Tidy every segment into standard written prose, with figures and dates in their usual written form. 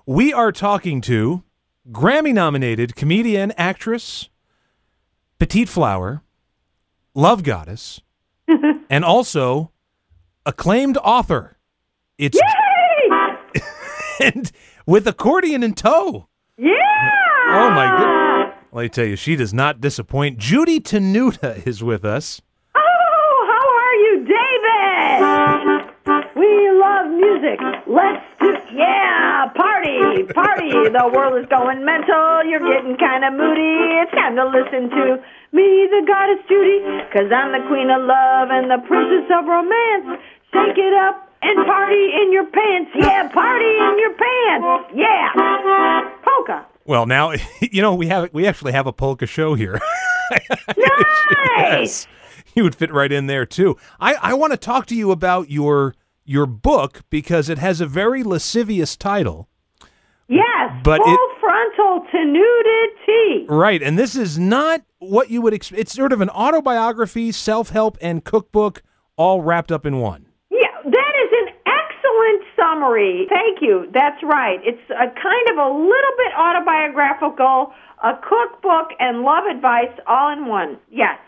We are talking to Grammy-nominated comedian, actress, petite flower, love goddess, and also acclaimed author. It's Yay! and with accordion in tow. Yeah! Oh, my goodness. Let me tell you, she does not disappoint. Judy Tenuta is with us. Oh, how are you, David? We love music. Let's do, party. The world is going mental. You're getting kind of moody. It's time to listen to me, the goddess Judy, 'cause I'm the queen of love and the princess of romance. Shake it up and party in your pants. Yeah, party in your pants. Yeah. Polka. Well, now, we actually have a polka show here. Nice! Yes. You would fit right in there, too. I want to talk to you about your book because it has a very lascivious title. Yes, but Frontal Tenudity. Right, and this is not what you would expect. It's sort of an autobiography, self-help, and cookbook all wrapped up in one. Yeah, that is an excellent summary. Thank you. That's right. It's a kind of a little bit autobiographical, a cookbook, and love advice all in one. Yes.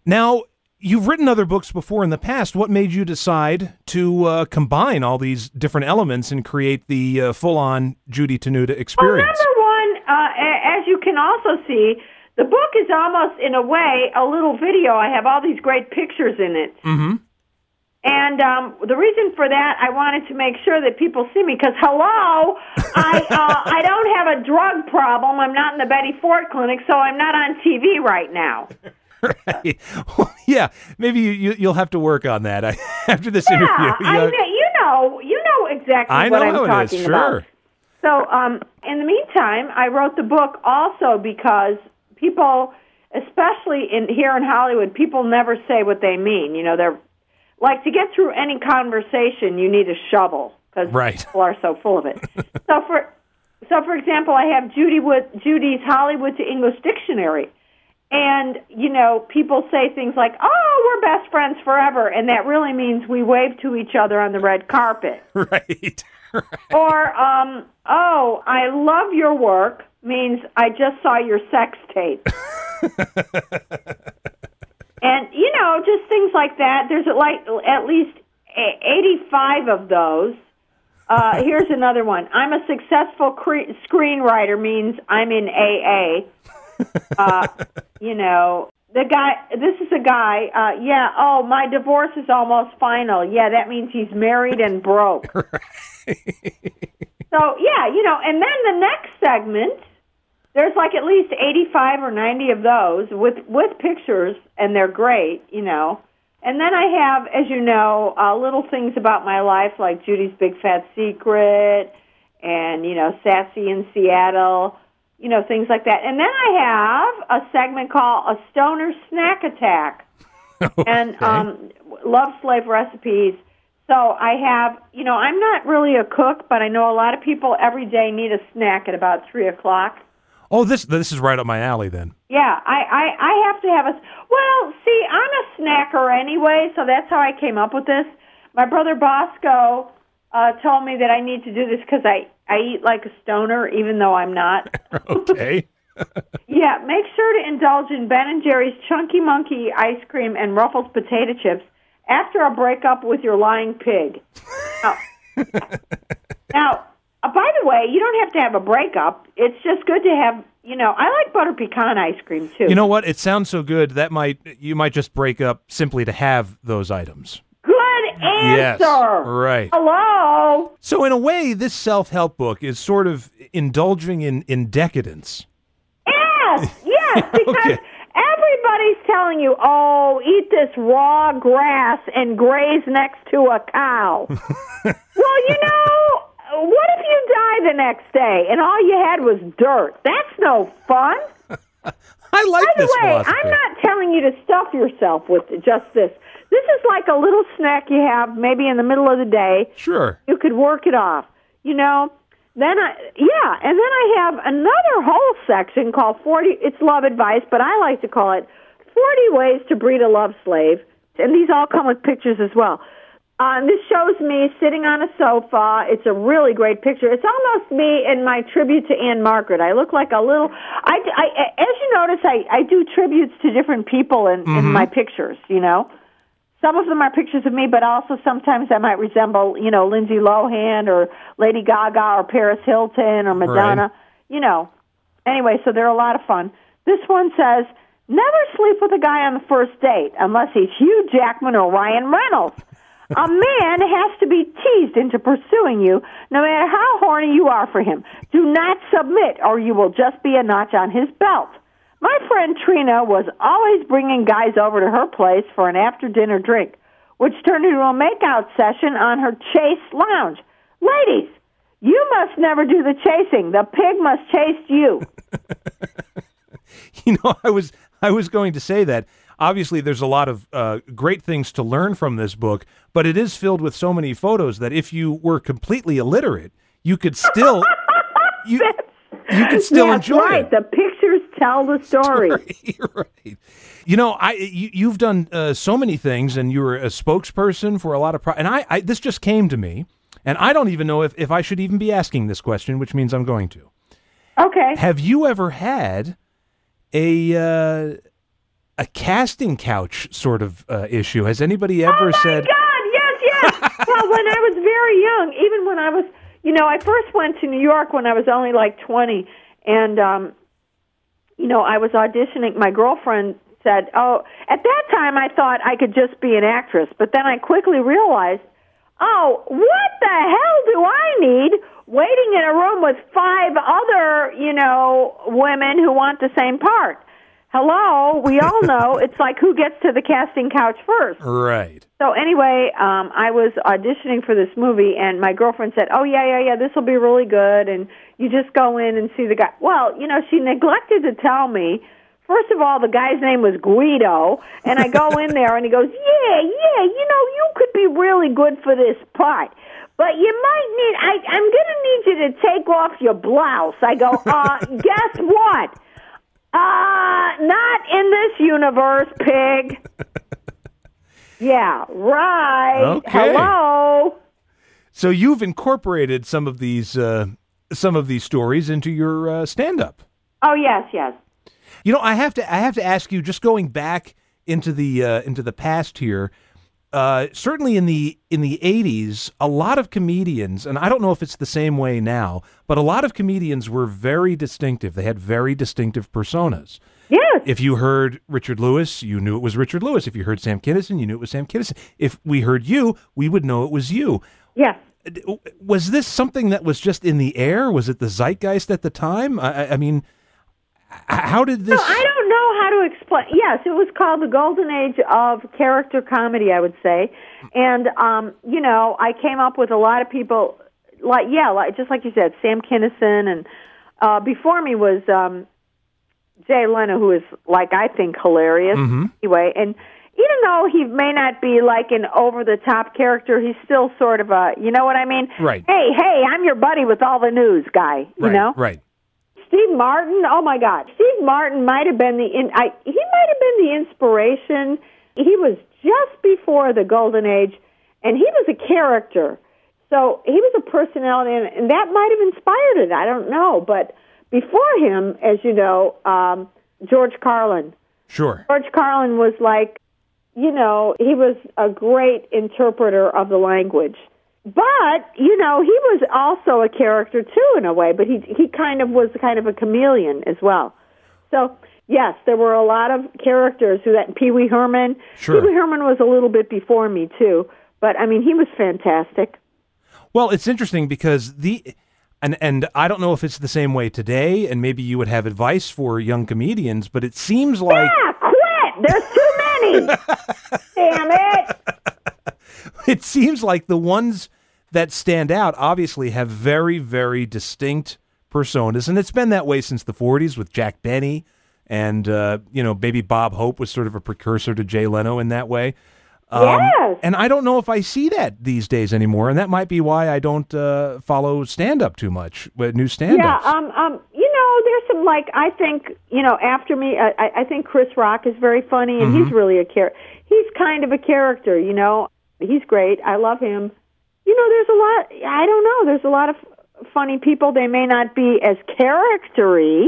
Now, you've written other books before in the past. What made you decide to combine all these different elements and create the full-on Judy Tenuta experience? Well, number one, as you can also see, the book is almost, in a way, a little video. I have all these great pictures in it. Mm-hmm. And the reason for that, I wanted to make sure that people see me, because, hello, I don't have a drug problem. I'm not in the Betty Ford Clinic, so I'm not on TV right now. Right. Well, yeah, maybe you'll have to work on that after this interview. You know exactly what I'm talking about. So, in the meantime, I wrote the book also because people, especially here in Hollywood, people never say what they mean. You know, they're like, to get through any conversation, you need a shovel because people are so full of it. So, for example, I have Judy's Hollywood to English Dictionary. And, people say things like, oh, we're best friends forever, and that really means we wave to each other on the red carpet. Right. Or, oh, I love your work means I just saw your sex tape. And, just things like that. There's at least 85 of those. Here's another one. I'm a successful screenwriter means I'm in AA. This is a guy, my divorce is almost final. Yeah, that means he's married and broke. Right. So, and then the next segment, there's like at least 85 or 90 of those with pictures, and they're great, And then I have, as you know, little things about my life, like Judy's Big Fat Secret and, Sassy in Seattle, things like that. And then I have a segment called A Stoner Snack Attack and Love Slave Recipes. So I have, I'm not really a cook, but I know a lot of people every day need a snack at about 3 o'clock. Oh, this is right up my alley then. Yeah, I have to have well, see, I'm a snacker anyway, so that's how I came up with this. My brother Bosco told me that I need to do this because I eat like a stoner, even though I'm not. Okay. Yeah, make sure to indulge in Ben & Jerry's Chunky Monkey ice cream and Ruffles potato chips after a breakup with your lying pig. Now, by the way, you don't have to have a breakup. It's just good to have, I like butter pecan ice cream, too. You know what? It sounds so good you might just break up simply to have those items. Good answer. Yes, right. Hello. So in a way, this self-help book is sort of indulging in decadence. Yes, because everybody's telling you, oh, eat this raw grass and graze next to a cow. Well, what if you die the next day and all you had was dirt? That's no fun. I like this philosophy. I'm not telling you to stuff yourself with just this. This is like a little snack you have maybe in the middle of the day. Sure. You could work it off, Then I have another whole section called 40, it's love advice, but I like to call it 40 ways to breed a love slave. And these all come with pictures as well. This shows me sitting on a sofa. It's a really great picture. It's almost me in my tribute to Anne Margaret. I look like a little. As you notice, I do tributes to different people in my pictures. You know, some of them are pictures of me, but also sometimes I might resemble, Lindsay Lohan or Lady Gaga or Paris Hilton or Madonna. Right. You know. Anyway, so they're a lot of fun. This one says, never sleep with a guy on the first date unless he's Hugh Jackman or Ryan Reynolds. A man has to be teased into pursuing you, no matter how horny you are for him. Do not submit, or you will just be a notch on his belt. My friend Trina was always bringing guys over to her place for an after-dinner drink, which turned into a makeout session on her chase lounge. Ladies, you must never do the chasing. The pig must chase you. I was going to say that. Obviously, there's a lot of great things to learn from this book, but it is filled with so many photos that if you were completely illiterate, you could still you could still enjoy right. it. The pictures tell the story. Right. You've done so many things, and you were a spokesperson for a lot of and I this just came to me, and I don't even know if I should even be asking this question, which means I'm going to. Okay. Have you ever had a casting couch sort of issue? Has anybody ever said... Oh, my God, yes. Well, when I was very young, even when I was, I first went to New York when I was only like 20, and, I was auditioning. My girlfriend said, at that time I thought I could just be an actress, but then I quickly realized, what the hell do I need waiting in a room with 5 other, women who want the same part? Hello, we all know it's like who gets to the casting couch first. Right. So anyway, I was auditioning for this movie, and my girlfriend said, yeah, this will be really good, and you just go in and see the guy. Well, she neglected to tell me, first of all, the guy's name was Guido, and I go in there, and he goes, yeah, you could be really good for this part. But you might need, I'm going to need you to take off your blouse. I go, guess what? Not in this universe, pig. Yeah, right. Okay. Hello. So you've incorporated some of these stories into your stand-up. Oh yes. I have to ask you, just going back into the past here. Certainly in the 80s, a lot of comedians, and I don't know if it's the same way now, but a lot of comedians were very distinctive. They had very distinctive personas. Yes. If you heard Richard Lewis, you knew it was Richard Lewis. If you heard Sam Kinison, you knew it was Sam Kinison. If we heard you, we would know it was you. Yes. Was this something that was just in the air? Was it the zeitgeist at the time? I mean, how did this... No, I don't know how to explain. Yes, it was called the golden age of character comedy, I would say. And, I came up with a lot of people, just like you said, Sam Kinison, and before me was Jay Leno, who is, I think, hilarious. Mm-hmm. Anyway, and even though he may not be like an over-the-top character, he's still sort of a, you know what I mean? Right. Hey, I'm your buddy with all the news guy, you know? Right. Steve Martin, oh my God! Steve Martin might have been the inspiration. He was just before the golden age, and he was a character, so he was a personality, and that might have inspired it. I don't know, but before him, as you know, George Carlin. Sure. George Carlin was he was a great interpreter of the language. But, he was also a character, too, in a way. But he kind of was a chameleon as well. So, yes, there were a lot of characters. Pee Wee Herman. Sure. Pee Wee Herman was a little bit before me, too. But, he was fantastic. Well, it's interesting because and I don't know if it's the same way today, and maybe you would have advice for young comedians, but it seems like... Yeah, quit! There's too many! Damn it! It seems like the ones that stand out obviously have very, very distinct personas, and it's been that way since the 40s with Jack Benny, and maybe Bob Hope was sort of a precursor to Jay Leno in that way. Yes. And I don't know if I see that these days anymore, and that might be why I don't follow stand-up too much, new stand-ups. Yeah, there's some, I think, after me, I think Chris Rock is very funny, and he's really he's kind of a character, He's great. I love him. There's a lot. I don't know. There's a lot of funny people. They may not be as charactery,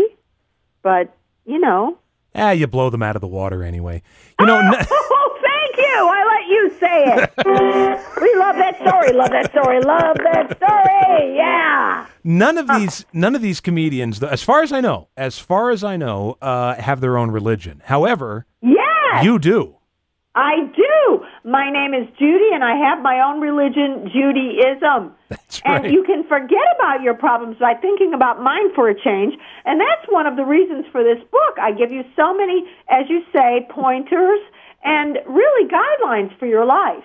but You blow them out of the water anyway. Oh, thank you. I let you say it. We love that story. Love that story. Love that story. Yeah. None of these comedians, as far as I know, have their own religion. However, yes, you do. I do. My name is Judy, and I have my own religion, Judaism. That's right. And you can forget about your problems by thinking about mine for a change. And that's one of the reasons for this book. I give you so many, as you say, pointers and really guidelines for your life.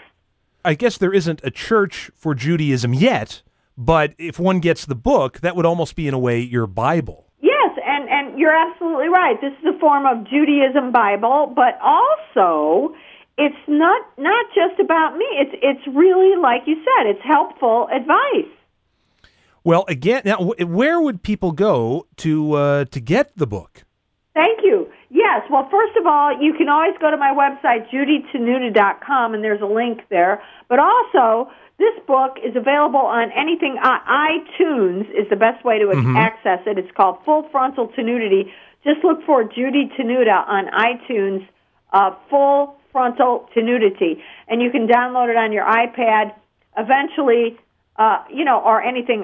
I guess there isn't a church for Judaism yet, but if one gets the book, that would almost be, in a way, your Bible. Yes, and you're absolutely right. This is a form of Judaism Bible, but also it's not just about me. It's really, like you said, it's helpful advice. Well, again, now, where would people go to get the book? Thank you. Yes. Well, first of all, you can always go to my website, judytenuta.com, and there's a link there. But also, this book is available on anything. iTunes is the best way to access it. It's called Full Frontal Tenudity. Just look for Judy Tenuta on iTunes, Full Frontal Tenudity. And you can download it on your iPad eventually, or anything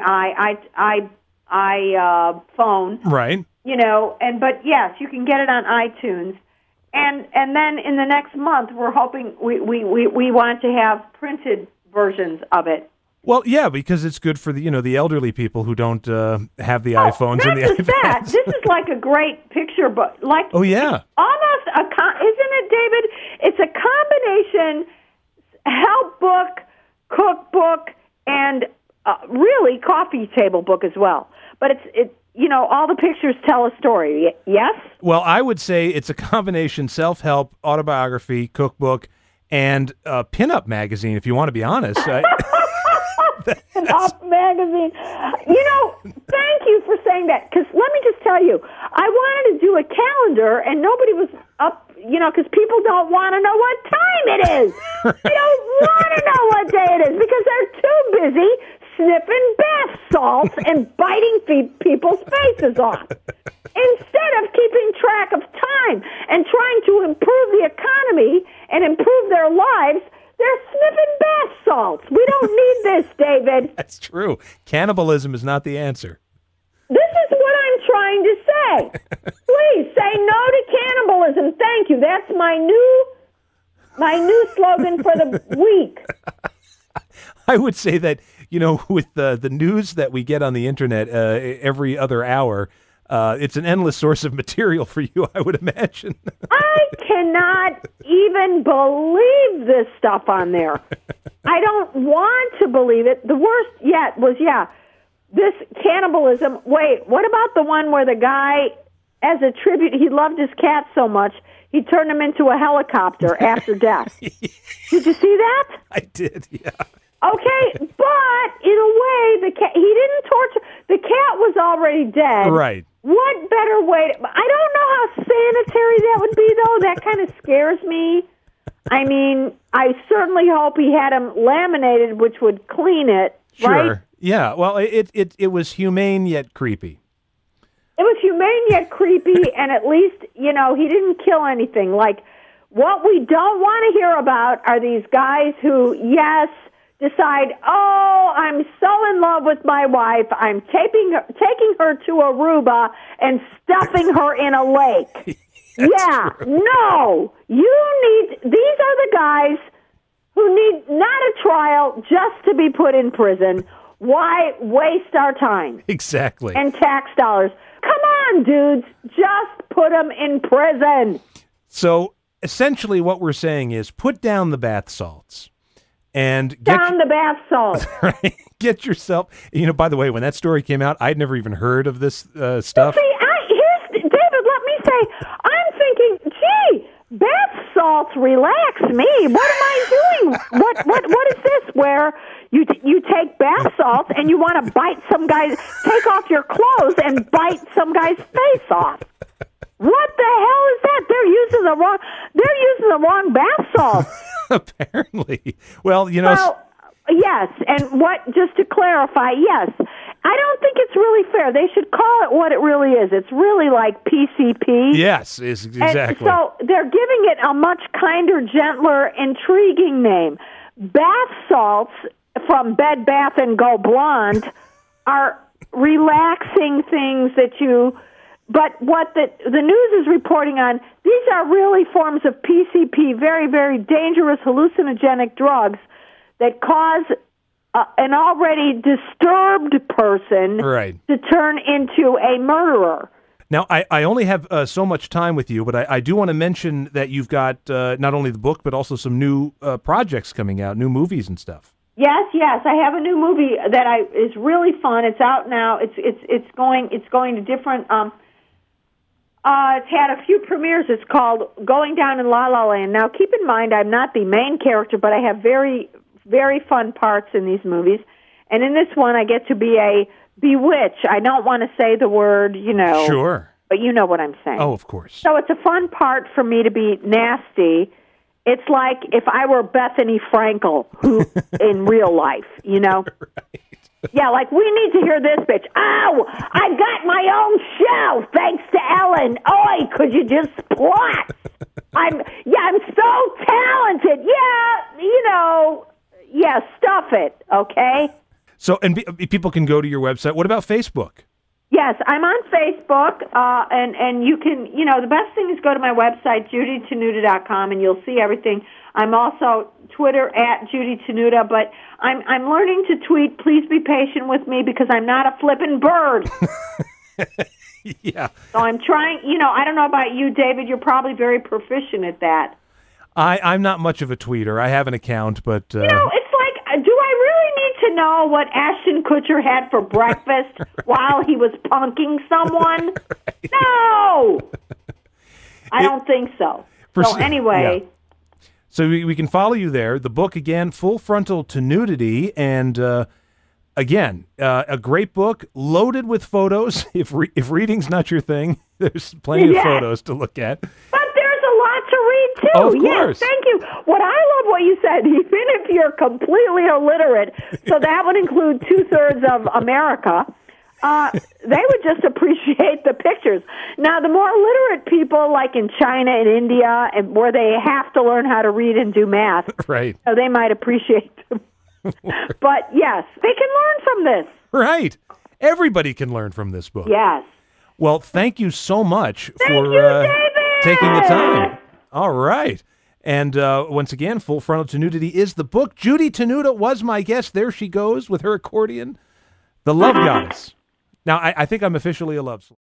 phone. Right. But yes, you can get it on iTunes. And then in the next month, we're hoping we want to have printed versions of it. Well, yeah, because it's good for the elderly people who don't have the iPhones and the iPads. That. This is like a great picture book. Oh yeah, almost isn't it, David? It's a combination help book, cookbook, and really coffee table book as well. But it's all the pictures tell a story. Yes. Well, I would say it's a combination self-help, autobiography, cookbook, and pinup magazine. If you want to be honest. Pinup magazine. Thank you for saying that, because let me just tell you, I wanted to do a calendar, and nobody was up, because people don't want to know what time it is. They don't want to know what day it is, because they're too busy sniffing bath salts and biting people's faces off. Instead of keeping track of time and trying to improve the economy and improve their lives, they're sniffing bath salts. We don't need this, David. That's true. Cannibalism is not the answer. This is what I'm trying to say. Please say no to cannibalism. Thank you. That's my new slogan for the week. I would say that, with the news that we get on the internet every other hour, it's an endless source of material for you, I would imagine. I cannot even believe this stuff on there. I don't want to believe it. The worst yet was, this cannibalism. Wait, what about the one where the guy, as a tribute, he loved his cat so much, he turned him into a helicopter after death. Did you see that? I did, yeah. Okay, but in a way, the cat, he didn't torture. The cat was already dead. Right. What better way? I don't know how sanitary that would be, though. That kind of scares me. I mean, I certainly hope he had him laminated, which would clean it. Sure. Right? Yeah. Well, it was humane yet creepy. It was humane yet creepy, and at least he didn't kill anything. Like, what we don't want to hear about are these guys who, decide, I'm so in love with my wife, I'm taking her to Aruba and stuffing her in a lake. No. These are the guys who need not a trial, just to be put in prison. Why waste our time? Exactly. And tax dollars. Come on, dudes, just put them in prison. So, essentially what we're saying is put down the bath salts. And down the bath salt. Right. Get yourself, by the way, when that story came out, I'd never even heard of this stuff. See, David, let me say, I'm thinking, gee, bath salts relax me. What am I doing? What is this where you take bath salts and you want to bite some guy, take off your clothes and bite some guy's face off? What the hell is that? They're using the wrong bath salts. Apparently. Well, you know. Well, yes, and just to clarify, yes, I don't think it's really fair. They should call it what it really is. It's really like PCP. Yes, exactly. And so they're giving it a much kinder, gentler, intriguing name. Bath salts from Bed Bath & Go Blonde are relaxing things that you... But what the news is reporting on, these are really forms of PCP, very, very dangerous hallucinogenic drugs that cause an already disturbed person to turn into a murderer. Now, I only have so much time with you, but I do want to mention that you've got not only the book, but also some new projects coming out, new movies and stuff. Yes. I have a new movie that is really fun. It's out now. It's going to different... it's had a few premieres. It's called Going Down in La La Land. Now, keep in mind, I'm not the main character, but I have very, very fun parts in these movies. And in this one, I get to be a bewitch. I don't want to say the word, Sure. But you know what I'm saying. Oh, of course. So it's a fun part for me to be nasty. It's like if I were Bethany Frankel, who in real life, Right. Yeah, like, we need to hear this, bitch. Oh, I got my own show, thanks to Ellen. Oi, could you just plot? I'm so talented. Yeah, stuff it, okay? So, and people can go to your website. What about Facebook? Yes, I'm on Facebook, and you can, the best thing is go to my website, judytenuta.com, and you'll see everything. I'm also Twitter at Judy Tenuta, but I'm learning to tweet. Please be patient with me because I'm not a flippin' bird. Yeah. So I'm trying, I don't know about you, David. You're probably very proficient at that. I'm not much of a tweeter. I have an account, but... it's like, do I really need to know what Ashton Kutcher had for breakfast while he was punking someone? Right. No! I don't think so. So anyway... Yeah. So we can follow you there. The book, again, Full Frontal Tenudity, and again, a great book, loaded with photos. If reading's not your thing, there's plenty of photos to look at. But there's a lot to read, too. Oh, of course. Yes, thank you. I love what you said, even if you're completely illiterate, so that would include 2/3 of America, they would just appreciate the pictures. Now, the more literate people, like in China and India, and where they have to learn how to read and do math, right? So they might appreciate them. But yes, they can learn from this. Right. Everybody can learn from this book. Yes. Well, thank you so much for David! taking the time. All right. And once again, Full Frontal Tenudity is the book. Judy Tenuta was my guest. There she goes with her accordion. The Love Goddess. Now, I think I'm officially a love slave.